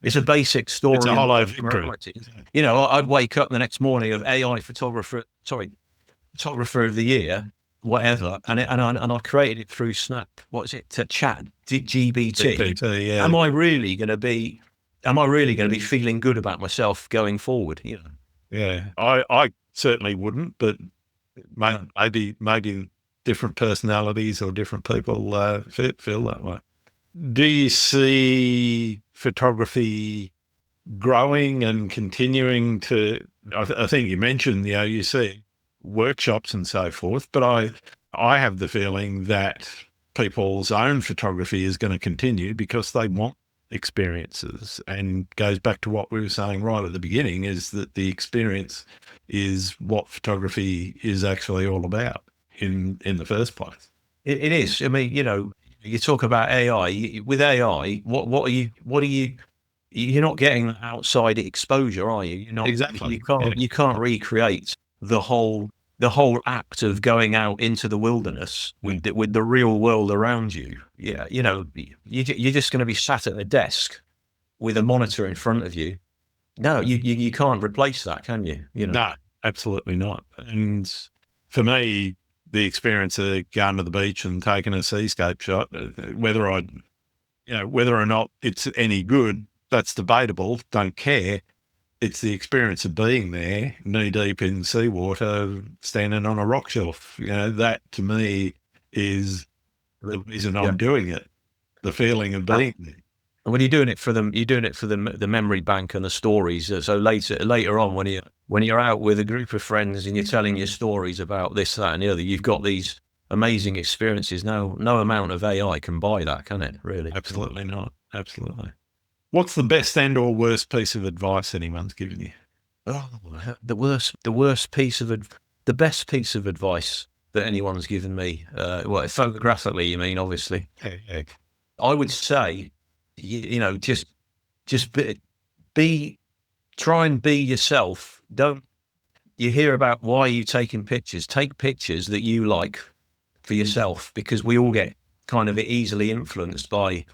It's a basic story. It's a hollow victory. Morality. I'd wake up the next morning of AI photographer of the year, whatever, and I created it through Snap. What's it? To chat GBT. Yeah. Am I really going to be feeling good about myself going forward? Yeah. I certainly wouldn't, but maybe different personalities or different people feel that way. Do you see photography growing and continuing to? I think you mentioned, you see workshops and so forth, but I have the feeling that people's own photography is going to continue because they want experiences, and goes back to what we were saying right at the beginning, is that the experience is what photography is actually all about in the first place. It is. I mean, you talk about AI. With AI, what are you? You're not getting that outside exposure, are you? You're not Exactly. You can't recreate the whole act of going out into the wilderness with the real world around you. Yeah, you're just going to be sat at a desk with a monitor in front of you. No, you can't replace that, can you? No, absolutely not. And for me, the experience of going to the beach and taking a seascape shot, whether or not it's any good, that's debatable. Don't care. It's the experience of being there, knee deep in seawater, standing on a rock shelf. That to me is the reason I'm doing it. The feeling of being there. And when you're doing it for them, you're doing it for the memory bank and the stories. So later on, when you're out with a group of friends and you're telling your stories about this, that, and the other, you've got these amazing experiences. No amount of AI can buy that, can it? Really? Absolutely not. Absolutely. What's the best and or worst piece of advice anyone's given you? Oh, the best piece of advice that anyone's given me. Photographically, you mean, obviously. Yeah. I would say, just try and be yourself. You hear about why you taking pictures? Take pictures that you like for yourself, because we all get kind of easily influenced by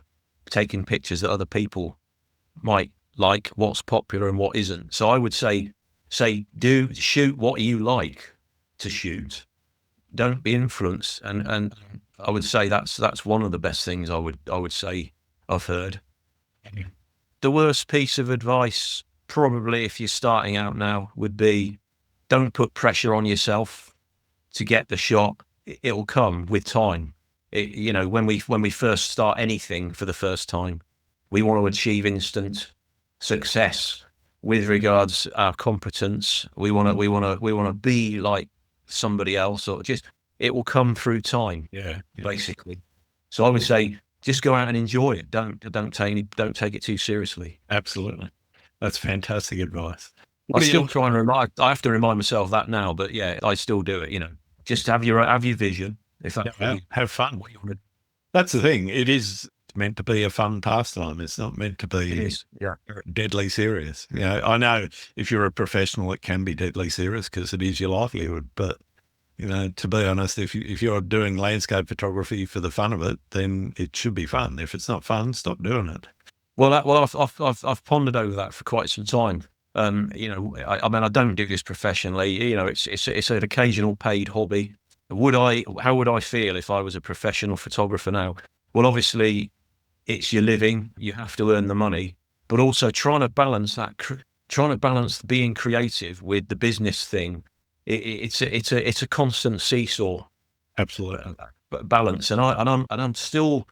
taking pictures that other people might like, what's popular and what isn't. So I would say shoot what you like to shoot. Don't be influenced. And I would say that's one of the best things I would say I've heard. The worst piece of advice, probably if you're starting out now, would be don't put pressure on yourself to get the shot. It'll come with time. When we first start anything for the first time, we want to achieve instant success with regards our competence. We want to be like somebody else, or it will come through time. Yeah. Basically. So I would say just go out and enjoy it. Don't take it too seriously. Absolutely. That's fantastic advice. I still try and I have to remind myself that now, but yeah, I still do it. Just have your vision. If that's have fun. That's the thing. It is meant to be a fun pastime. It's not meant to be deadly serious. I know if you're a professional, it can be deadly serious because it is your livelihood. But to be honest, if you're doing landscape photography for the fun of it, then it should be fun. If it's not fun, stop doing it. Well, I've pondered over that for quite some time. I mean, I don't do this professionally. It's an occasional paid hobby. How would I feel if I was a professional photographer now? Well, obviously, it's your living. You have to earn the money, but also trying to balance being creative with the business thing. It's a constant seesaw. Absolutely. Balance, and I'm still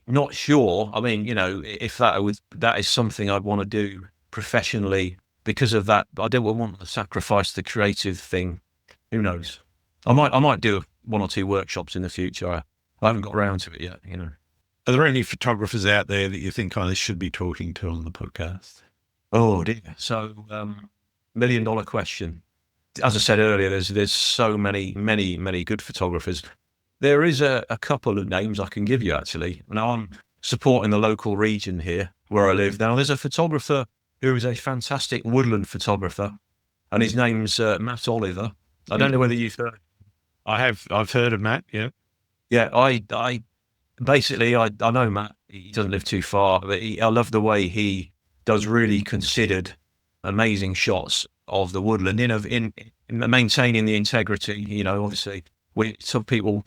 not sure. I mean, if that is something I'd want to do professionally because of that. I don't want to sacrifice the creative thing. Who knows? I might do one or two workshops in the future. I haven't got around to it yet. Are there any photographers out there that you think I should be talking to on the podcast? Oh dear. So, million dollar question. As I said earlier, there's so many good photographers. There is a couple of names I can give you actually. Now I'm supporting the local region here where I live. Now there's a photographer who is a fantastic woodland photographer, and his name's Matt Oliver. I don't know whether you've heard. I've heard of Matt. Yeah. Yeah, I basically I know Matt. He doesn't live too far, but I love the way he does really considered, amazing shots of the woodland in maintaining the integrity. You know, obviously, some people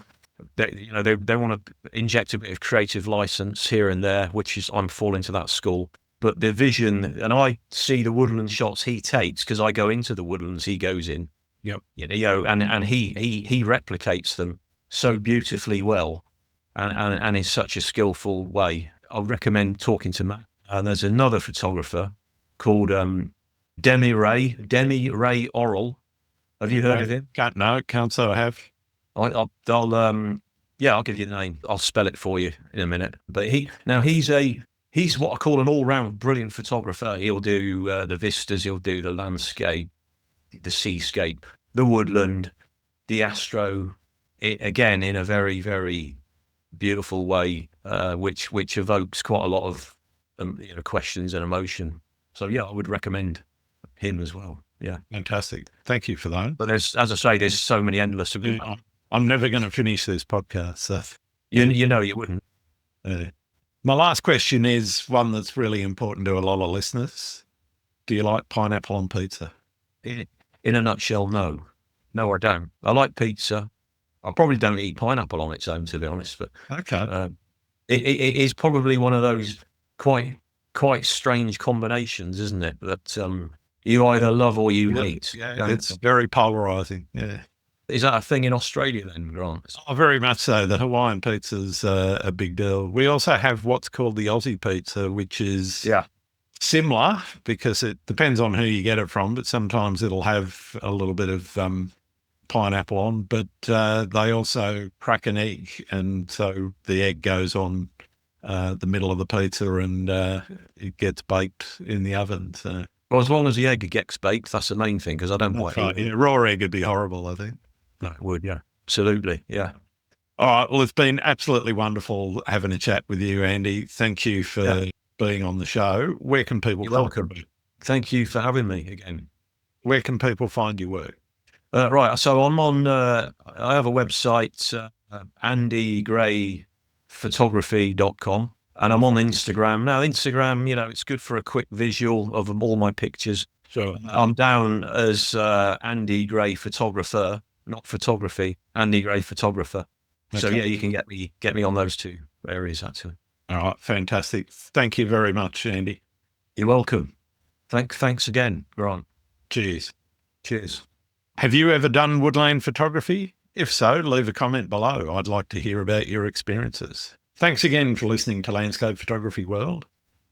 they want to inject a bit of creative license here and there, which is I'm falling to that school. But the vision, and I see the woodland shots he takes because I go into the woodlands he goes in. Yep. You know, and he replicates them so beautifully well, and in such a skillful way. I recommend talking to Matt. And there's another photographer called Demi Ray Oral. Have you heard of him? Can't say I have. I'll give you the name. I'll spell it for you in a minute. But he's what I call an all-round brilliant photographer. He'll do the vistas, he'll do the landscape, the seascape, the woodland, the astro, again in a very, very beautiful way, which evokes quite a lot of questions and emotion. So yeah, I would recommend him as well. Yeah, fantastic. Thank you for that. But as I say, there's so many endless. I'm never going to finish this podcast. So. You know you wouldn't. My last question is one that's really important to a lot of listeners. Do you like pineapple on pizza? In a nutshell, no. No, I don't. I like pizza. I probably don't eat pineapple on its own, to be honest. But okay, it is probably one of those quite strange combinations, isn't it? That you either love or you hate. Yeah, it's very polarizing. Yeah. Is that a thing in Australia then, Grant? Oh, very much so. The Hawaiian pizza's a big deal. We also have what's called the Aussie pizza, which is similar because it depends on who you get it from, but sometimes it'll have a little bit of pineapple on, but they also crack an egg, and so the egg goes on the middle of the pizza and it gets baked in the oven. So. Well, as long as the egg gets baked, that's the main thing, because I don't like it. Yeah, raw egg would be horrible, I think. No, it would, yeah. Absolutely, yeah. All right, well, it's been absolutely wonderful having a chat with you, Andy. Thank you for being on the show. Where can people You're welcome. Thank you for having me again. Where can people find your work? Right, so I'm on, I have a website, andygrayphotography.com, and I'm on Instagram. Now, Instagram, it's good for a quick visual of all my pictures. Sure. I'm down as Andy Gray Photographer, not photography, Andy Gray Photographer. Okay. So, yeah, you can get me on those two areas, actually. All right, fantastic. Thank you very much, Andy. You're welcome. Thanks again, Grant. Cheers. Cheers. Have you ever done woodland photography? If so, leave a comment below. I'd like to hear about your experiences. Thanks again for listening to Landscape Photography World.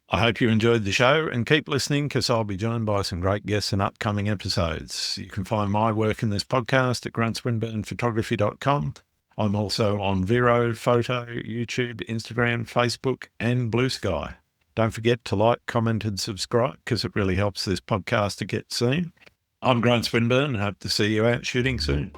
I hope you enjoyed the show, and keep listening because I'll be joined by some great guests in upcoming episodes. You can find my work in this podcast at gruntswinburnephotography.com. I'm also on Vero, Photo, YouTube, Instagram, Facebook, and Blue Sky. Don't forget to like, comment, and subscribe because it really helps this podcast to get seen. I'm Grant Swinburne and hope to see you out shooting soon.